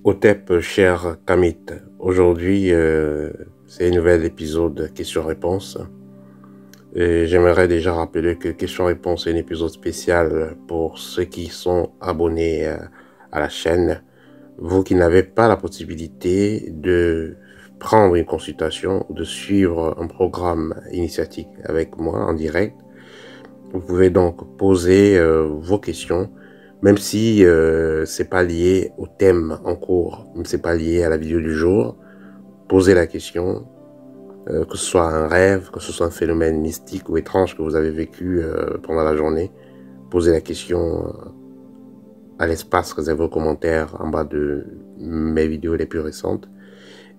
Otep, cher Kamit, aujourd'hui c'est un nouvel épisode questions-réponses. J'aimerais déjà rappeler que questions-réponses est un épisode spécial pour ceux qui sont abonnés à la chaîne. Vous qui n'avez pas la possibilité de prendre une consultation ou de suivre un programme initiatique avec moi en direct, vous pouvez donc poser vos questions. Même si c'est pas lié au thème en cours, même si c'est pas lié à la vidéo du jour, posez la question, que ce soit un rêve, que ce soit un phénomène mystique ou étrange que vous avez vécu pendant la journée, posez la question à l'espace réservé aux commentaires en bas de mes vidéos les plus récentes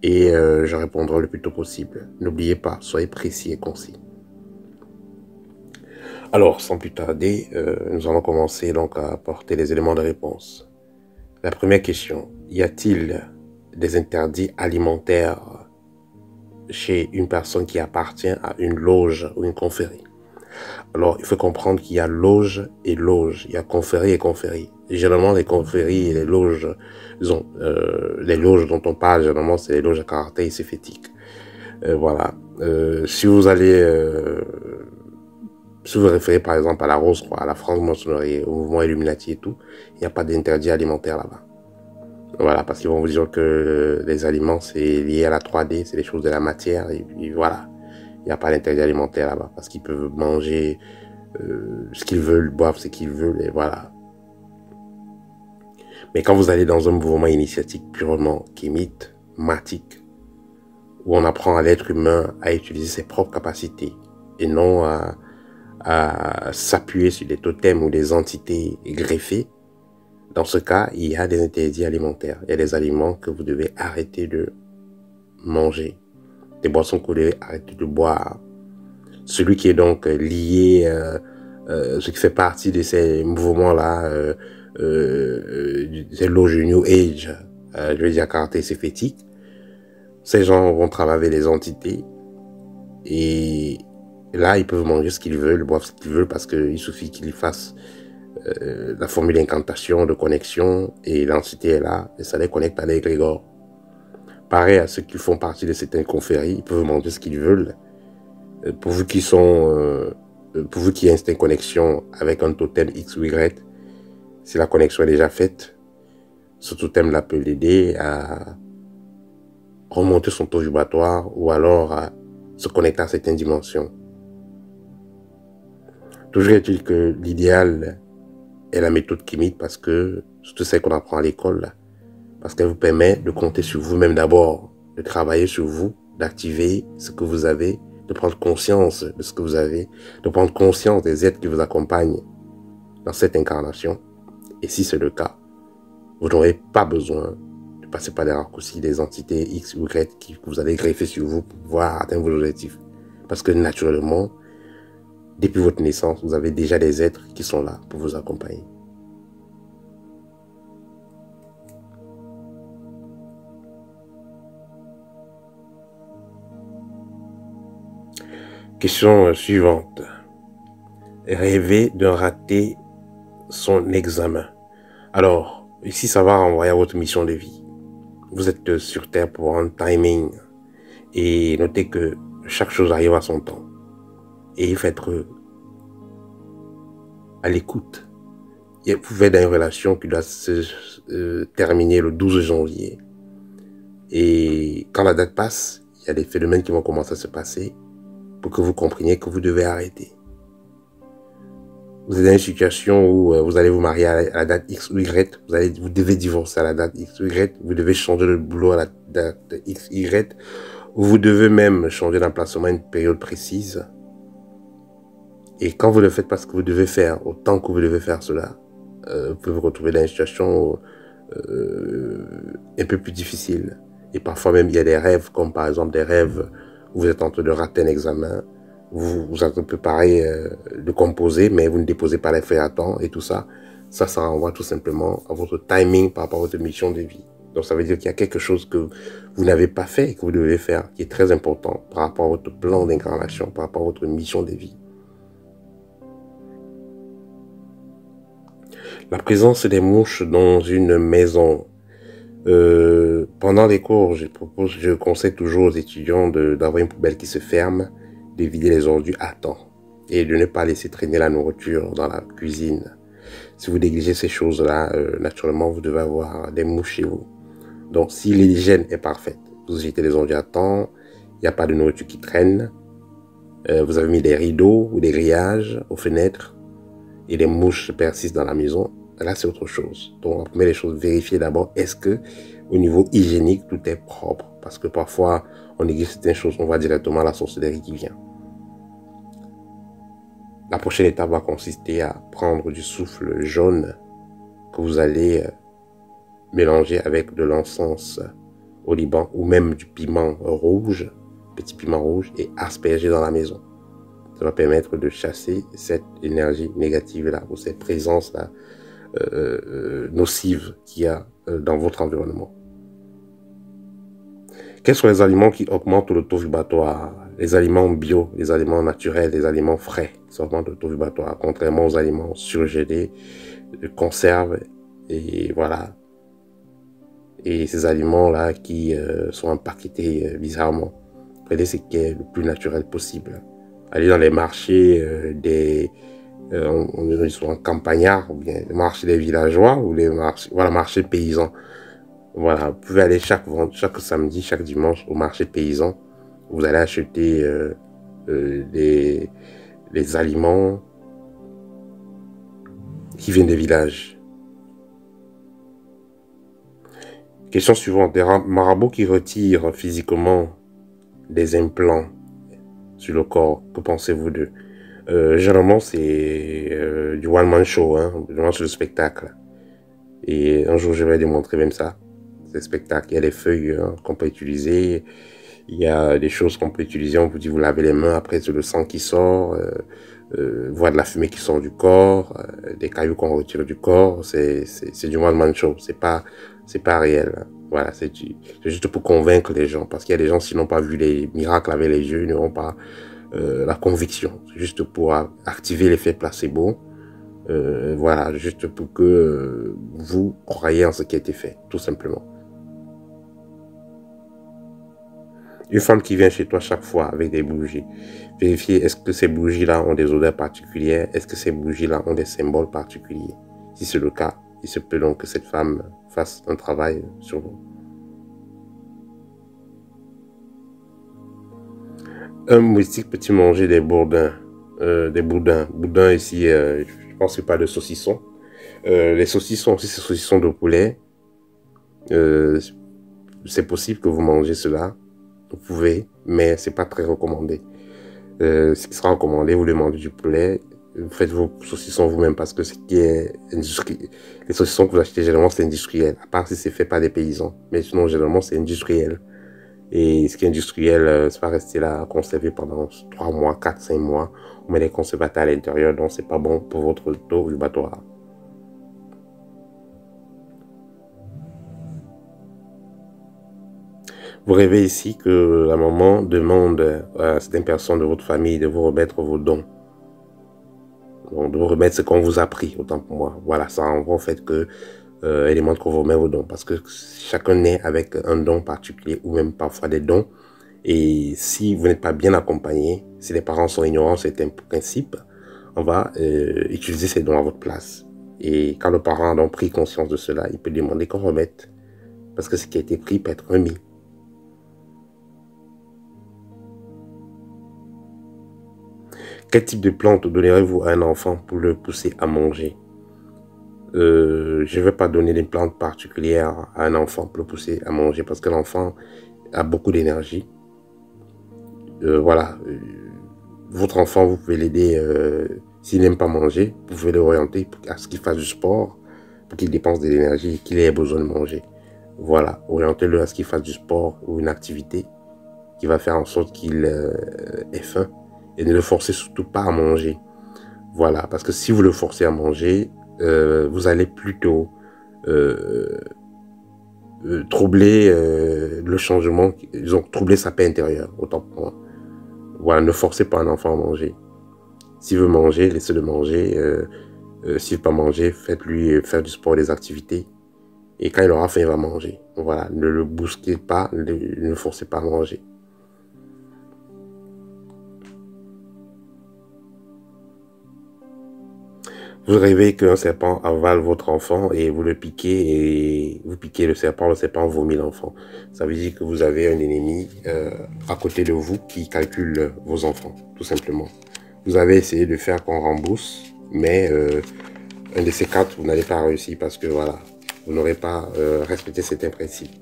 et je répondrai le plus tôt possible. N'oubliez pas, soyez précis et concis. Alors, sans plus tarder, nous allons commencer donc à apporter les éléments de réponse. La première question, y a-t-il des interdits alimentaires chez une personne qui appartient à une loge ou une confrérie? Alors, il faut comprendre qu'il y a loge et loge, il y a confrérie et confrérie. Et généralement, les confréries et les loges, disons, les loges dont on parle, généralement, c'est les loges à caractère prophétique. Voilà. Si vous vous référez par exemple à la Rose-Croix, à la franc-maçonnerie, au mouvement Illuminati et tout, il n'y a pas d'interdit alimentaire là-bas. Voilà, parce qu'ils vont vous dire que les aliments, c'est lié à la 3D, c'est les choses de la matière, et puis voilà. Il n'y a pas d'interdit alimentaire là-bas, parce qu'ils peuvent manger ce qu'ils veulent, boivent ce qu'ils veulent, et voilà. Mais quand vous allez dans un mouvement initiatique purement kémite, matique, où on apprend à l'être humain à utiliser ses propres capacités, et non à s'appuyer sur des totems ou des entités greffées, dans ce cas, il y a des interdits alimentaires. Il y a des aliments que vous devez arrêter de manger. Des boissons que vous devez arrêter de boire. Celui qui est donc lié, ce qui fait partie de ces mouvements-là, ces loges New Age, je veux dire à caractère prophétique, ces gens vont travailler avec les entités et là, ils peuvent manger ce qu'ils veulent, boire ce qu'ils veulent parce qu'il suffit qu'ils fassent la formule d'incantation, de connexion, et l'entité est là, et ça les connecte à l'égrégore. Pareil à ceux qui font partie de certaines confréries, ils peuvent manger ce qu'ils veulent, pourvu qu'ils aient une connexion avec un totem X ou Y. Si la connexion est déjà faite, ce totem-là peut l'aider à remonter son taux vibratoire ou alors à se connecter à certaines dimensions. Toujours est-il que l'idéal est la méthode kémite parce que, surtout celle qu'on apprend à l'école, parce qu'elle vous permet de compter sur vous-même d'abord, de travailler sur vous, d'activer ce que vous avez, de prendre conscience de ce que vous avez, de prendre conscience des êtres qui vous accompagnent dans cette incarnation. Et si c'est le cas, vous n'aurez pas besoin de passer par des raccourcis, des entités X ou Y que vous allez greffer sur vous pour pouvoir atteindre vos objectifs. Parce que naturellement, depuis votre naissance, vous avez déjà des êtres qui sont là pour vous accompagner. Question suivante. Rêver de rater son examen. Alors, ici, ça va renvoyer à votre mission de vie. Vous êtes sur Terre pour un timing. Et notez que chaque chose arrive à son temps. Et il faut être à l'écoute. Vous pouvez être dans une relation qui doit se terminer le 12 janvier. Et quand la date passe, il y a des phénomènes qui vont commencer à se passer pour que vous compreniez que vous devez arrêter. Vous êtes dans une situation où vous allez vous marier à la date X ou Y, vous devez divorcer à la date X ou Y, vous devez changer de boulot à la date X, Y, ou vous devez même changer d'emplacement à une période précise. Et quand vous ne faites pas ce que vous devez faire, au temps que vous devez faire cela, vous pouvez vous retrouver dans une situation un peu plus difficile. Et parfois même, il y a des rêves, comme par exemple des rêves où vous êtes en train de rater un examen, vous êtes préparé de composer, mais vous ne déposez pas les feuilles à temps et tout ça. Ça renvoie tout simplement à votre timing par rapport à votre mission de vie. Donc ça veut dire qu'il y a quelque chose que vous n'avez pas fait et que vous devez faire, qui est très important par rapport à votre plan d'incarnation, par rapport à votre mission de vie. La présence des mouches dans une maison Pendant les cours, je conseille toujours aux étudiants d'avoir une poubelle qui se ferme, de vider les ordures à temps et de ne pas laisser traîner la nourriture dans la cuisine. Si vous négligez ces choses-là, naturellement, vous devez avoir des mouches chez vous. Donc, si l'hygiène est parfaite, vous jetez les ordures à temps, il n'y a pas de nourriture qui traîne, vous avez mis des rideaux ou des grillages aux fenêtres et les mouches persistent dans la maison, là, c'est autre chose. Donc, la première des choses, vérifiez d'abord, est-ce que au niveau hygiénique, tout est propre? Parce que parfois, on néglige certaines choses, on voit directement la sorcellerie qui vient. La prochaine étape va consister à prendre du soufre jaune que vous allez mélanger avec de l'encens au Liban ou même du piment rouge, petit piment rouge, et asperger dans la maison. Ça va permettre de chasser cette énergie négative-là ou cette présence-là nocive qu'il y a dans votre environnement. Quels sont les aliments qui augmentent le taux vibratoire? Les aliments bio, les aliments naturels, les aliments frais, ça augmente le taux vibratoire, contrairement aux aliments surgelés, de conserve, et voilà. Et ces aliments-là qui sont empaquetés bizarrement. Prenez ce qui est le plus naturel possible. Allez dans les marchés on dit souvent campagnards, ou bien les marchés des villageois, ou les marchés, voilà, marchés paysans. Voilà, vous pouvez aller chaque samedi, chaque dimanche au marché paysan. Vous allez acheter les aliments qui viennent des villages. Question suivante. Des marabouts qui retirent physiquement des implants sur le corps. Que pensez-vous d'eux? Généralement, c'est du one-man show, vraiment sur le spectacle. Et un jour, je vais démontrer même ça. C'est le spectacle. Il y a des feuilles qu'on peut utiliser. Il y a des choses qu'on peut utiliser. On vous dit, vous lavez les mains. Après, c'est le sang qui sort. Voit de la fumée qui sort du corps. Des cailloux qu'on retire du corps. C'est du one-man show. C'est pas réel. Voilà, c'est juste pour convaincre les gens. Parce qu'il y a des gens, s'ils n'ont pas vu les miracles avec les yeux, ils n'auront pas la conviction. C'est juste pour activer l'effet placebo. Voilà, juste pour que vous croyez en ce qui a été fait, tout simplement. Une femme qui vient chez toi chaque fois avec des bougies, vérifiez est-ce que ces bougies-là ont des odeurs particulières, est-ce que ces bougies-là ont des symboles particuliers. Si c'est le cas, il se peut donc que cette femme fasse un travail sur vous. Un moustique peut-il manger des boudins? Boudins ici, je pense que pas de saucissons. Les saucissons aussi, c'est saucissons de poulet. C'est possible que vous mangez cela. Vous pouvez, mais c'est pas très recommandé. Ce qui sera recommandé, vous demandez du poulet, vous faites vos saucissons vous-même parce que ce qui est industriel, les saucissons que vous achetez généralement c'est industriel, à part si c'est fait par des paysans. Mais sinon généralement c'est industriel. Et ce qui est industriel, ça va rester là conservé pendant 3 mois, 4, 5 mois. On met des conservateurs à l'intérieur, donc c'est pas bon pour votre taux vibratoire. Vous rêvez ici que la maman demande à certaines personnes de votre famille de vous remettre vos dons. Donc, de vous remettre ce qu'on vous a pris, autant pour moi. Voilà, ça envoie au fait que elle demande qu'on vous remette vos dons. Parce que chacun naît avec un don particulier ou même parfois des dons. Et si vous n'êtes pas bien accompagné, si les parents sont ignorants sur certains principes, on va utiliser ces dons à votre place. Et quand le parent a donc pris conscience de cela, il peut demander qu'on remette. Parce que ce qui a été pris peut être remis. Quel type de plante donnerez-vous à un enfant pour le pousser à manger? Je ne vais pas donner des plantes particulières à un enfant pour le pousser à manger parce que l'enfant a beaucoup d'énergie. Voilà. Votre enfant, vous pouvez l'aider s'il n'aime pas manger. Vous pouvez l'orienter à ce qu'il fasse du sport, pour qu'il dépense de l'énergie et qu'il ait besoin de manger. Voilà. Orientez-le à ce qu'il fasse du sport ou une activité qui va faire en sorte qu'il ait faim. Et ne le forcez surtout pas à manger. Voilà, parce que si vous le forcez à manger, vous allez plutôt troubler le changement, disons, troubler sa paix intérieure, autant pour moi. Voilà, ne forcez pas un enfant à manger. S'il veut manger, laissez-le manger. S'il ne veut pas manger, faites-lui faire du sport, des activités Et quand il aura faim, il va manger. Voilà, ne le bousculez pas, ne le forcez pas à manger. Vous rêvez qu'un serpent avale votre enfant et vous le piquez et vous piquez le serpent vomit l'enfant. Ça veut dire que vous avez un ennemi à côté de vous qui calcule vos enfants, tout simplement. Vous avez essayé de faire qu'on rembourse, mais un de ces quatre, vous n'allez pas réussir parce que voilà, vous n'aurez pas respecté certains principes.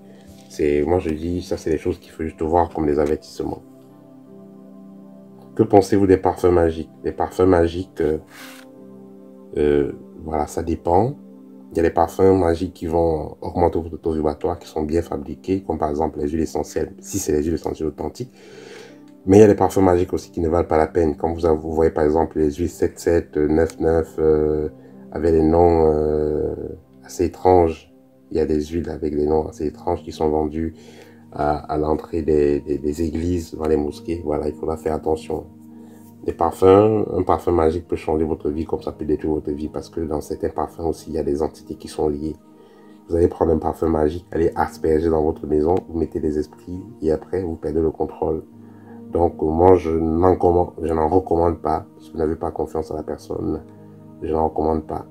Moi je dis, ça c'est des choses qu'il faut juste voir comme des avertissements. Que pensez-vous des parfums magiques? Les parfums magiques, voilà, ça dépend. Il y a des parfums magiques qui vont augmenter votre taux vibratoire, qui sont bien fabriqués, comme par exemple les huiles essentielles, si c'est les huiles essentielles authentiques. Mais il y a des parfums magiques aussi qui ne valent pas la peine. Comme vous voyez par exemple les huiles 77, 99, avec des noms assez étranges. Il y a des huiles avec des noms assez étranges qui sont vendues à l'entrée des églises, dans les mosquées. Voilà, il faudra faire attention. Les parfums, un parfum magique peut changer votre vie comme ça peut détruire votre vie parce que dans certains parfums aussi, il y a des entités qui sont liées. Vous allez prendre un parfum magique, allez asperger dans votre maison, vous mettez des esprits et après vous perdez le contrôle. Donc moi je n'en recommande pas. Si vous n'avez pas confiance en la personne, je n'en recommande pas.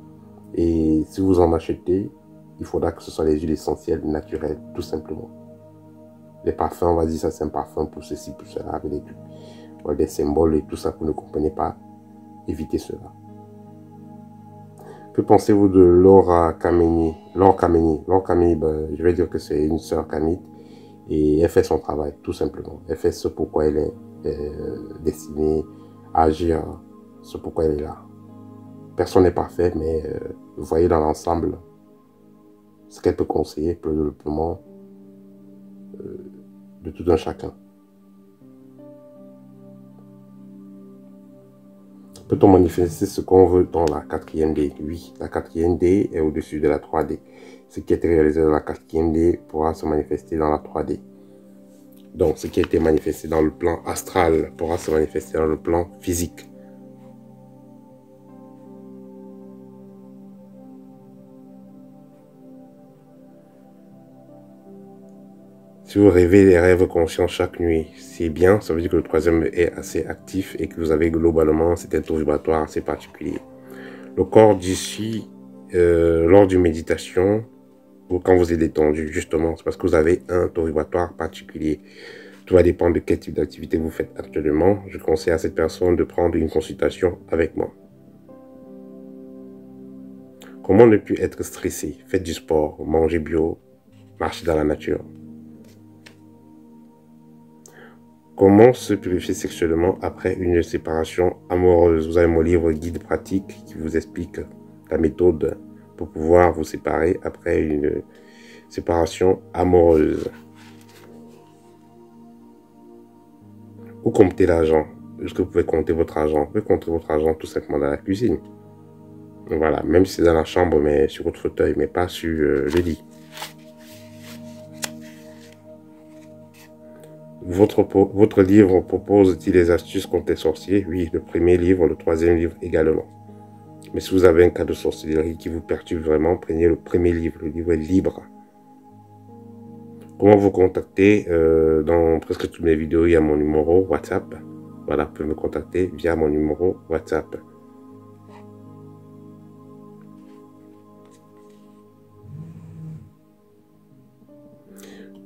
Et si vous en achetez, il faudra que ce soit les huiles essentielles naturelles, tout simplement. Les parfums, on va dire ça c'est un parfum pour ceci, pour cela, avec des symboles et tout ça que vous ne comprenez pas, évitez cela. Que pensez-vous de Laura Kameni? Laura Kameni, je vais dire que c'est une sœur kamite et elle fait son travail, tout simplement. Elle fait ce pourquoi elle est destinée à agir, ce pourquoi elle est là. Personne n'est parfait, mais vous voyez dans l'ensemble ce qu'elle peut conseiller pour le développement de tout un chacun. Peut-on manifester ce qu'on veut dans la 4e D? Oui, la 4e D est au-dessus de la 3D. Ce qui a été réalisé dans la 4e D pourra se manifester dans la 3D. Donc, ce qui a été manifesté dans le plan astral pourra se manifester dans le plan physique. Si vous rêvez des rêves conscients chaque nuit, c'est bien, ça veut dire que le 3e est assez actif et que vous avez globalement cet taux vibratoire assez particulier. Le corps d'ici, lors d'une méditation, ou quand vous êtes détendu, justement, c'est parce que vous avez un taux vibratoire particulier. Tout va dépendre de quel type d'activité vous faites actuellement. Je conseille à cette personne de prendre une consultation avec moi. Comment ne plus être stressé? Faites du sport, mangez bio, marchez dans la nature. Comment se purifier sexuellement après une séparation amoureuse? Vous avez mon livre guide pratique qui vous explique la méthode pour pouvoir vous séparer après une séparation amoureuse. Où compter l'argent? Est-ce que vous pouvez compter votre argent? Vous pouvez compter votre argent tout simplement dans la cuisine. Voilà, même si c'est dans la chambre, mais sur votre fauteuil, mais pas sur le lit. Votre livre propose-t-il des astuces contre les sorciers? Oui, le premier livre, le 3e livre également. Mais si vous avez un cas de sorcellerie qui vous perturbe vraiment, prenez le premier livre. Le livre est libre. Comment vous contacter? Dans presque toutes mes vidéos, il y a mon numéro WhatsApp. Voilà, vous pouvez me contacter via mon numéro WhatsApp.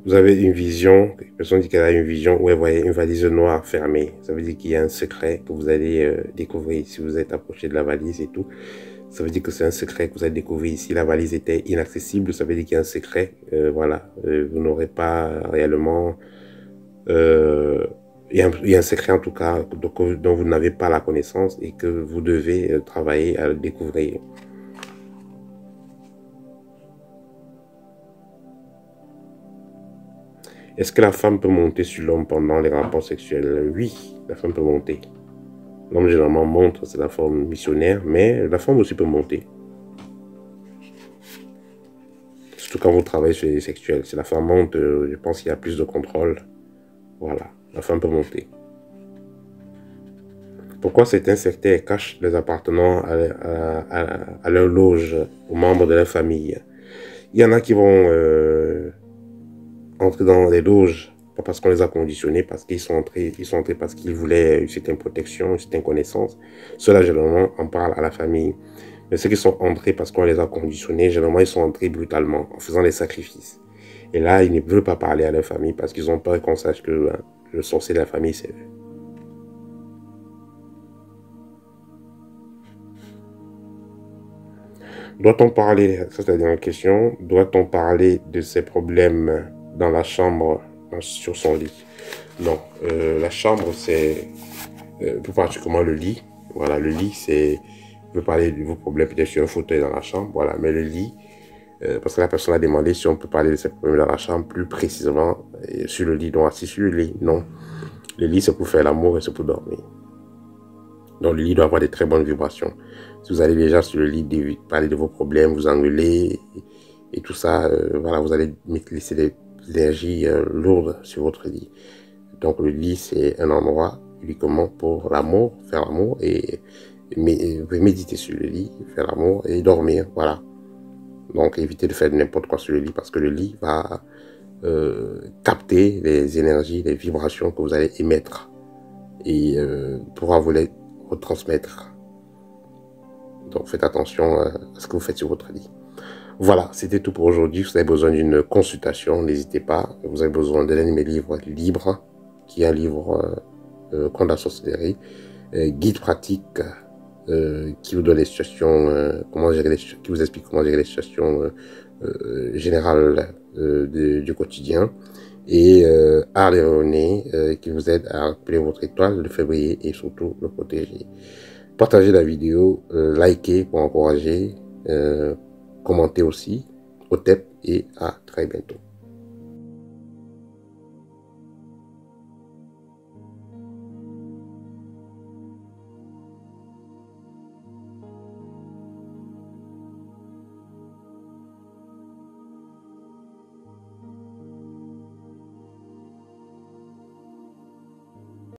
Vous avez une vision, une personne dit qu'elle a une vision où elle voyait une valise noire fermée. Ça veut dire qu'il y a un secret que vous allez découvrir si vous êtes approché de la valise et tout. Ça veut dire que c'est un secret que vous allez découvrir. Si la valise était inaccessible, ça veut dire qu'il y a un secret. Voilà, vous n'aurez pas réellement... il y a un secret en tout cas dont vous n'avez pas la connaissance et que vous devez travailler à le découvrir. Est-ce que la femme peut monter sur l'homme pendant les rapports sexuels? Oui, la femme peut monter. L'homme généralement monte, c'est la forme missionnaire, mais la femme aussi peut monter. Surtout quand vous travaillez sur les sexuels. Si la femme monte, je pense qu'il y a plus de contrôle. Voilà, la femme peut monter. Pourquoi certains sectaires cachent les appartenants à leur loge, aux membres de leur famille? Il y en a qui vont entrer dans les loges, pas parce qu'on les a conditionnés, parce qu'ils sont entrés parce qu'ils voulaient une certaine protection, une certaine connaissance. Cela, généralement, on parle à la famille. Mais ceux qui sont entrés parce qu'on les a conditionnés, généralement, ils sont entrés brutalement, en faisant des sacrifices. Et là, ils ne veulent pas parler à leur famille parce qu'ils ont peur qu'on sache que le sorcier de la famille, c'est eux. Doit-on parler, ça c'est la dernière question, doit-on parler de ces problèmes dans la chambre, sur son lit? Non, la chambre c'est plus particulièrement le lit. Voilà, le lit c'est, vous pouvez parler de vos problèmes peut-être sur un fauteuil dans la chambre, voilà, mais le lit, parce que la personne a demandé si on peut parler de ses problèmes dans la chambre plus précisément sur le lit, donc assis sur le lit, non. Le lit c'est pour faire l'amour et c'est pour dormir. Donc, le lit doit avoir des très bonnes vibrations. Si vous allez déjà sur le lit parler de vos problèmes, vous engueuler et tout ça, voilà, vous allez laisser des énergies lourdes sur votre lit. Donc, le lit, c'est un endroit uniquement pour l'amour, faire l'amour vous pouvez méditer sur le lit, faire l'amour et dormir, voilà. Donc, évitez de faire n'importe quoi sur le lit parce que le lit va capter les énergies, les vibrations que vous allez émettre et pourra vous les retransmettre. Donc faites attention à ce que vous faites sur votre lit. Voilà, c'était tout pour aujourd'hui. Si vous avez besoin d'une consultation, n'hésitez pas. Vous avez besoin de l'un de mes livres libres, qui est un livre contre la sorcellerie, guide pratique qui vous donne les situations, qui vous explique comment gérer les situations générales du quotidien, et Art et qui vous aide à appeler votre étoile, le faire briller et surtout le protéger. Partagez la vidéo, likez pour encourager, commentez aussi, au TEP et à très bientôt.